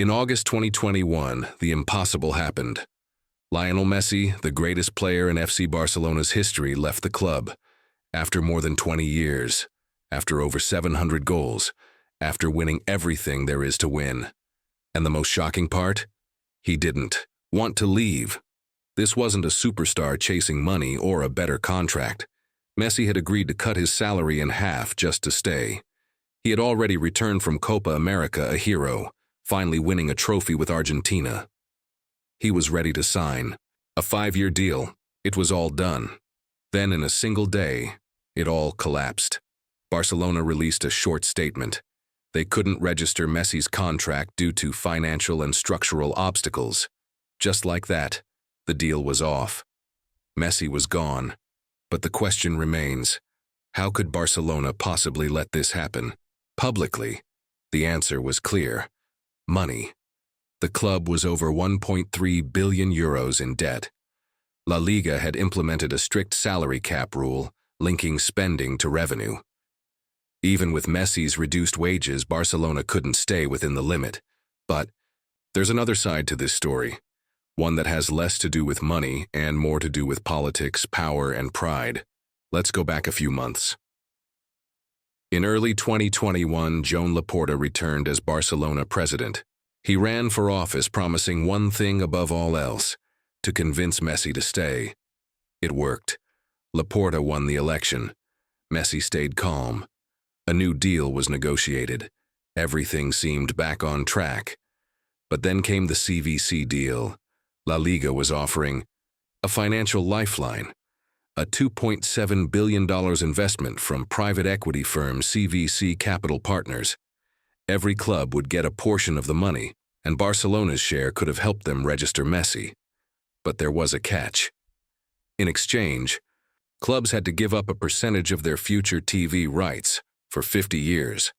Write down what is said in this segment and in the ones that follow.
In August 2021, the impossible happened. Lionel Messi, the greatest player in FC Barcelona's history, left the club. After more than 20 years, after over 700 goals, after winning everything there is to win. And the most shocking part? He didn't want to leave. This wasn't a superstar chasing money or a better contract. Messi had agreed to cut his salary in half just to stay. He had already returned from Copa America a hero, finally winning a trophy with Argentina. He was ready to sign. A 5-year deal. It was all done. Then in a single day, it all collapsed. Barcelona released a short statement. They couldn't register Messi's contract due to financial and structural obstacles. Just like that, the deal was off. Messi was gone. But the question remains, how could Barcelona possibly let this happen? Publicly, the answer was clear. Money. The club was over 1.3 billion euros in debt. La Liga had implemented a strict salary cap rule, linking spending to revenue. Even with Messi's reduced wages, Barcelona couldn't stay within the limit. But there's another side to this story, one that has less to do with money and more to do with politics, power, and pride. Let's go back a few months. In early 2021, Joan Laporta returned as Barcelona president. He ran for office promising one thing above all else, to convince Messi to stay. It worked. Laporta won the election. Messi stayed calm. A new deal was negotiated. Everything seemed back on track. But then came the CVC deal. La Liga was offering a financial lifeline, a $2.7 billion investment from private equity firm CVC Capital Partners. Every club would get a portion of the money, and Barcelona's share could have helped them register Messi. But there was a catch. In exchange, clubs had to give up a percentage of their future TV rights for 50 years.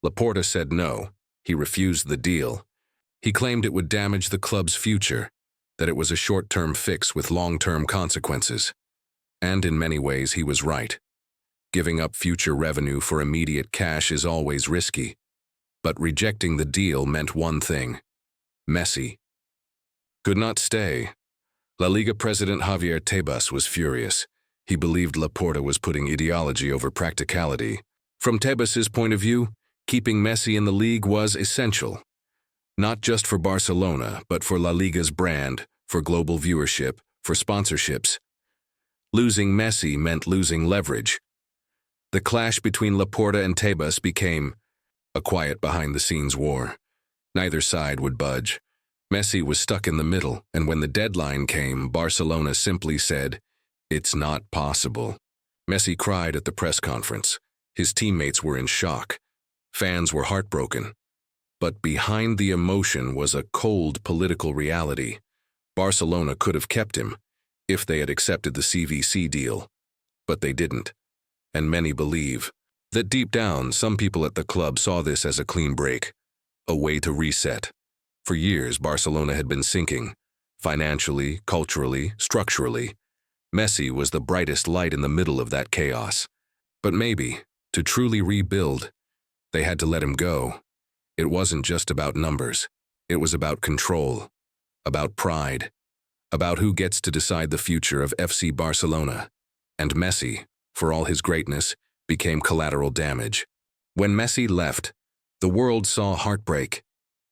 Laporta said no. He refused the deal. He claimed it would damage the club's future, that it was a short-term fix with long-term consequences. And in many ways, he was right. Giving up future revenue for immediate cash is always risky. But rejecting the deal meant one thing. Messi could not stay. La Liga president Javier Tebas was furious. He believed Laporta was putting ideology over practicality. From Tebas's point of view, keeping Messi in the league was essential. Not just for Barcelona, but for La Liga's brand, for global viewership, for sponsorships. Losing Messi meant losing leverage. The clash between Laporta and Tebas became a quiet behind-the-scenes war. Neither side would budge. Messi was stuck in the middle, and when the deadline came, Barcelona simply said, "It's not possible." Messi cried at the press conference. His teammates were in shock. Fans were heartbroken. But behind the emotion was a cold political reality. Barcelona could have kept him if they had accepted the CVC deal. But they didn't. And many believe that deep down, some people at the club saw this as a clean break, a way to reset. For years, Barcelona had been sinking, financially, culturally, structurally. Messi was the brightest light in the middle of that chaos. But maybe, to truly rebuild, they had to let him go. It wasn't just about numbers. It was about control, about pride, about who gets to decide the future of FC Barcelona. And Messi, for all his greatness, became collateral damage. When Messi left, the world saw heartbreak,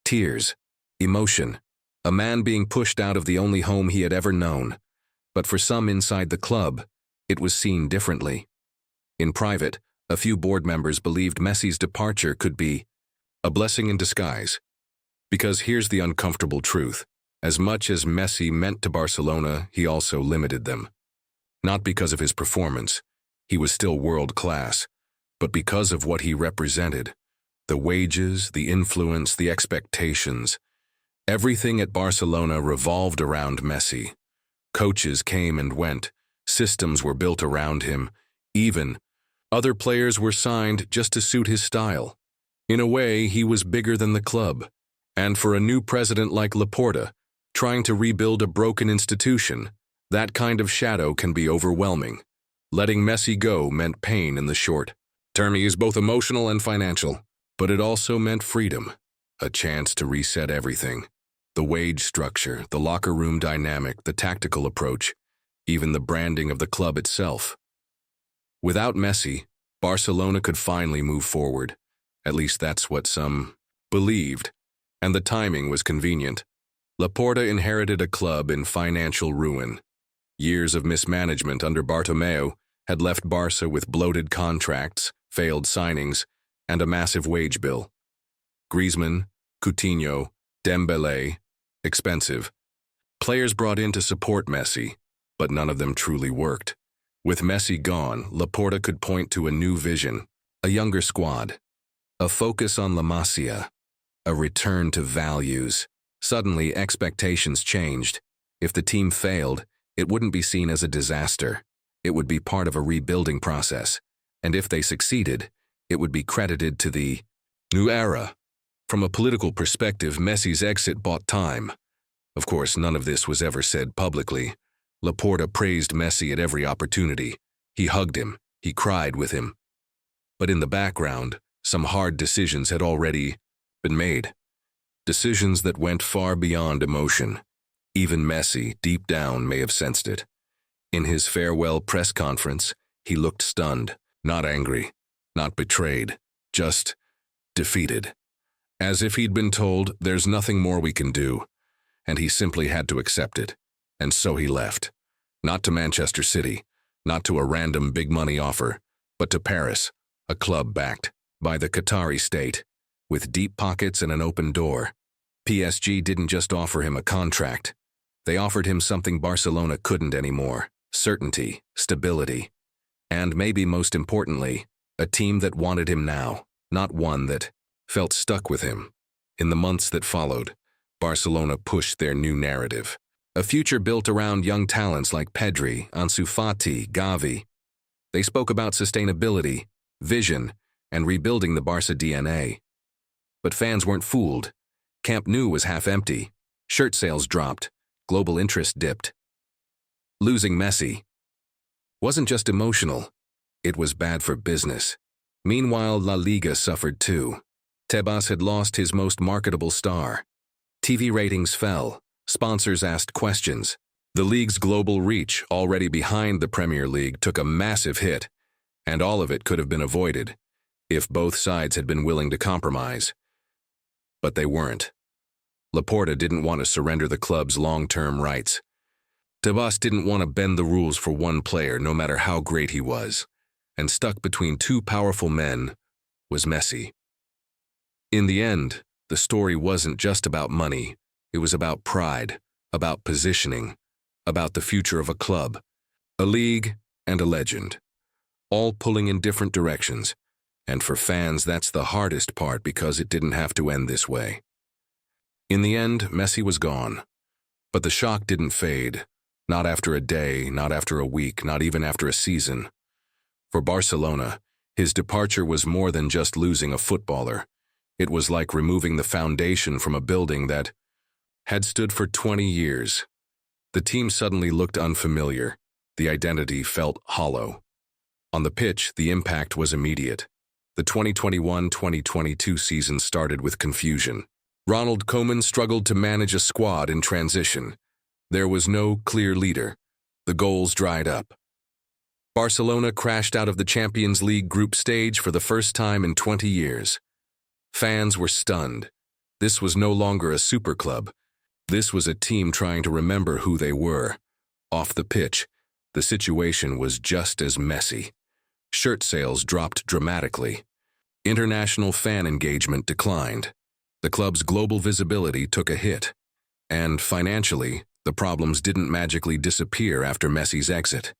tears, emotion, a man being pushed out of the only home he had ever known. But for some inside the club, it was seen differently. In private, a few board members believed Messi's departure could be a blessing in disguise. Because here's the uncomfortable truth. As much as Messi meant to Barcelona, he also limited them. Not because of his performance, he was still world-class, but because of what he represented. The wages, the influence, the expectations. Everything at Barcelona revolved around Messi. Coaches came and went. Systems were built around him. Even other players were signed just to suit his style. In a way, he was bigger than the club. And for a new president like Laporta, trying to rebuild a broken institution, that kind of shadow can be overwhelming. Letting Messi go meant pain in the short term. He is both emotional and financial, but it also meant freedom. a chance to reset everything. The wage structure, the locker room dynamic, the tactical approach, even the branding of the club itself. Without Messi, Barcelona could finally move forward. At least that's what some believed, and the timing was convenient. Laporta inherited a club in financial ruin. Years of mismanagement under Bartomeu had left Barca with bloated contracts, failed signings, and a massive wage bill. Griezmann, Coutinho, Dembélé, expensive. Players brought in to support Messi, but none of them truly worked. With Messi gone, Laporta could point to a new vision, a younger squad, a focus on La Masia, a return to values. Suddenly, expectations changed. If the team failed, it wouldn't be seen as a disaster. It would be part of a rebuilding process. And if they succeeded, it would be credited to the new era. From a political perspective, Messi's exit bought time. Of course, none of this was ever said publicly. Laporta praised Messi at every opportunity. He hugged him. He cried with him. But in the background, some hard decisions had already been made. Decisions that went far beyond emotion. Even Messi, deep down, may have sensed it. In his farewell press conference, he looked stunned, not angry, not betrayed, just defeated. As if he'd been told, there's nothing more we can do, and he simply had to accept it. And so he left. Not to Manchester City, not to a random big-money offer, but to Paris, a club backed by the Qatari state, with deep pockets and an open door. PSG didn't just offer him a contract. They offered him something Barcelona couldn't anymore: certainty, stability, and maybe most importantly, a team that wanted him now, not one that felt stuck with him. In the months that followed, Barcelona pushed their new narrative. A future built around young talents like Pedri, Ansu Fati, Gavi. They spoke about sustainability, vision, and rebuilding the Barca DNA. But fans weren't fooled. Camp Nou was half empty. Shirt sales dropped. Global interest dipped. Losing Messi wasn't just emotional. It was bad for business. Meanwhile, La Liga suffered too. Tebas had lost his most marketable star. TV ratings fell. Sponsors asked questions. The league's global reach, already behind the Premier League, took a massive hit, and all of it could have been avoided if both sides had been willing to compromise. But they weren't. Laporta didn't want to surrender the club's long-term rights. Tebas didn't want to bend the rules for one player, no matter how great he was. And stuck between two powerful men was Messi. In the end, the story wasn't just about money. It was about pride, about positioning, about the future of a club, a league, and a legend. All pulling in different directions. And for fans, that's the hardest part because it didn't have to end this way. In the end, Messi was gone. But the shock didn't fade. Not after a day, not after a week, not even after a season. For Barcelona, his departure was more than just losing a footballer. It was like removing the foundation from a building that had stood for 20 years. The team suddenly looked unfamiliar. The identity felt hollow. On the pitch, the impact was immediate. The 2021-2022 season started with confusion. Ronald Koeman struggled to manage a squad in transition. There was no clear leader. The goals dried up. Barcelona crashed out of the Champions League group stage for the first time in 20 years. Fans were stunned. This was no longer a super club. This was a team trying to remember who they were. Off the pitch, the situation was just as messy. Shirt sales dropped dramatically. International fan engagement declined. The club's global visibility took a hit. And financially, the problems didn't magically disappear after Messi's exit.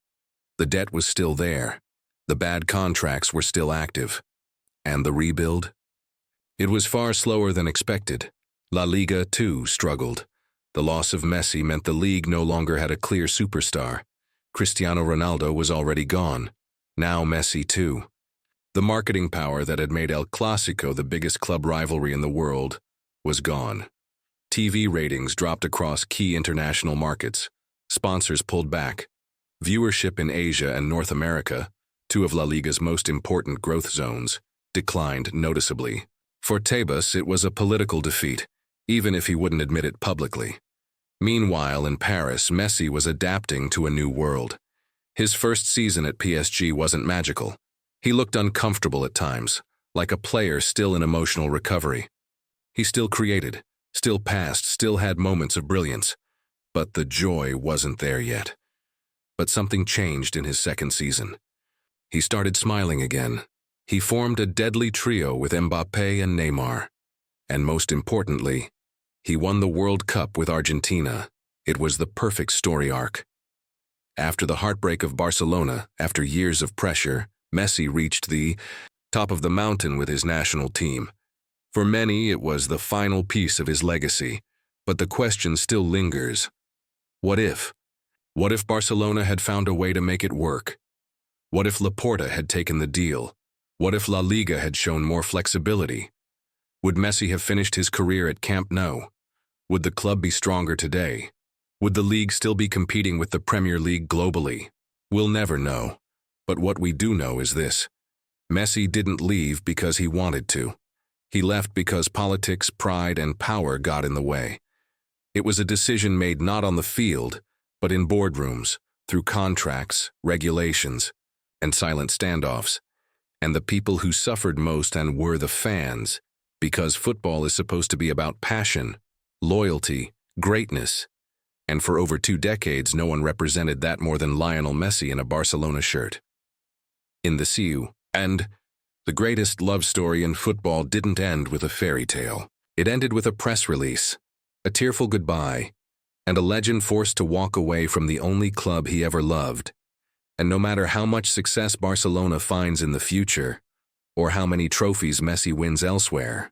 The debt was still there. The bad contracts were still active. And the rebuild? It was far slower than expected. La Liga, too, struggled. The loss of Messi meant the league no longer had a clear superstar. Cristiano Ronaldo was already gone. Now Messi, too. The marketing power that had made El Clásico the biggest club rivalry in the world was gone. TV ratings dropped across key international markets. Sponsors pulled back. Viewership in Asia and North America, two of La Liga's most important growth zones, declined noticeably. For Tebas, it was a political defeat, even if he wouldn't admit it publicly. Meanwhile, in Paris, Messi was adapting to a new world. His first season at PSG wasn't magical. He looked uncomfortable at times, like a player still in emotional recovery. He still created, still passed, still had moments of brilliance, but the joy wasn't there yet. But something changed in his second season. He started smiling again. He formed a deadly trio with Mbappé and Neymar. And most importantly, he won the World Cup with Argentina. It was the perfect story arc. After the heartbreak of Barcelona, after years of pressure, Messi reached the top of the mountain with his national team. For many, it was the final piece of his legacy, but the question still lingers. What if? What if Barcelona had found a way to make it work? What if Laporta had taken the deal? What if La Liga had shown more flexibility? Would Messi have finished his career at Camp Nou? Would the club be stronger today? Would the league still be competing with the Premier League globally? We'll never know. But what we do know is this. Messi didn't leave because he wanted to. He left because politics, pride, and power got in the way. It was a decision made not on the field, but in boardrooms, through contracts, regulations, and silent standoffs. And the people who suffered most and were the fans, because football is supposed to be about passion, loyalty, greatness. And for over 2 decades, no one represented that more than Lionel Messi in a Barcelona shirt. In the CU, and the greatest love story in football didn't end with a fairy tale. It ended with a press release, a tearful goodbye, and a legend forced to walk away from the only club he ever loved. And no matter how much success Barcelona finds in the future, or how many trophies Messi wins elsewhere,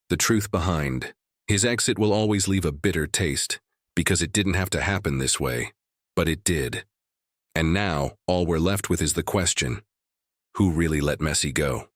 the truth behind his exit will always leave a bitter taste, because it didn't have to happen this way, but it did. And now, all we're left with is the question, who really let Messi go?